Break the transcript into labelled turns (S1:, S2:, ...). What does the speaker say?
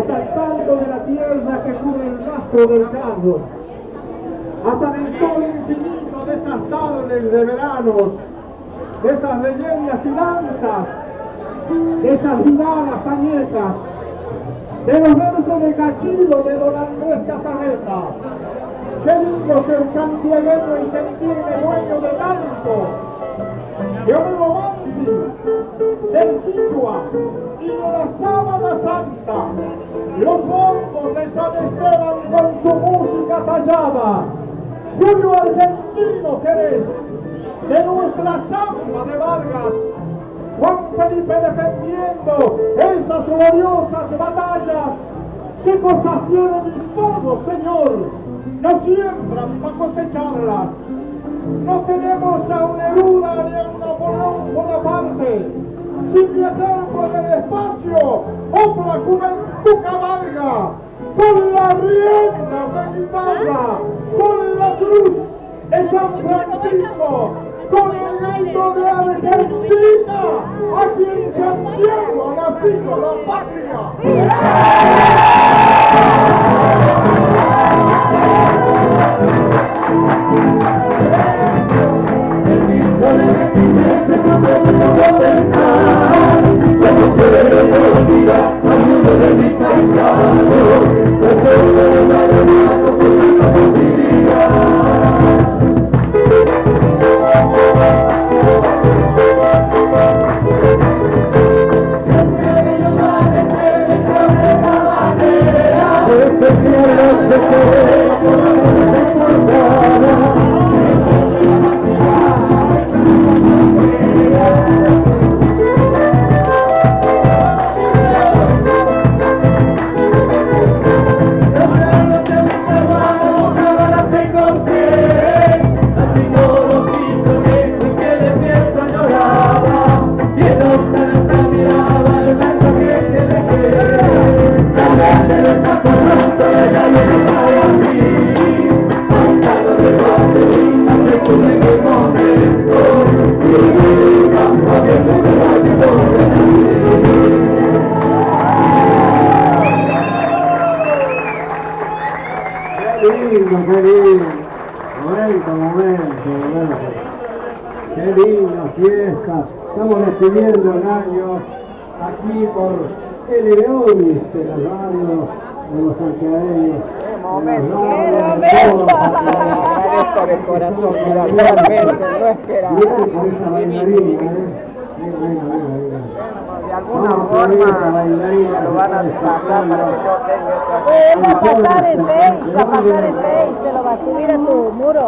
S1: hasta el canto de la tierra que cubre el rastro del carro, hasta el sol infinito de esas tardes de veranos, de esas leyendas y danzas, de esas giladas añejas, de los versos de Cachilo de don Andrés Chazarreta. Qué lindo ser santiagueño y sentirme dueño de tanto. Yo me romanci del Quichua y de la Sábana Santa, los bombos de San Esteban con su música tallada. Julio argentino que eres, de nuestra samba de Vargas, Juan Felipe defendiendo esas gloriosas batallas. ¿Qué cosas tiene mi pueblo, Señor? No siembran para cosecharlas. No tenemos a un Neruda ni a un Napoleón Bonaparte. Sin viajar por el espacio, otra juventud cabalga, con la rienda de guitarra, con la cruz de San Francisco, con el grito de Argentina, aquí en Santiago ha nacido la patria.
S2: Qué lindo, qué lindo. Momento. Qué linda fiesta. Estamos despidiendo el año aquí por el León de la radio de los santiagueños.
S3: ¡Qué agradezco de corazón, mira, realmente no esperaba.
S2: Por esa bailarina,
S3: De alguna forma lo van a pasar para que yo tenga esa...
S4: Él va a pasar el Face, te lo va a subir a tu muro.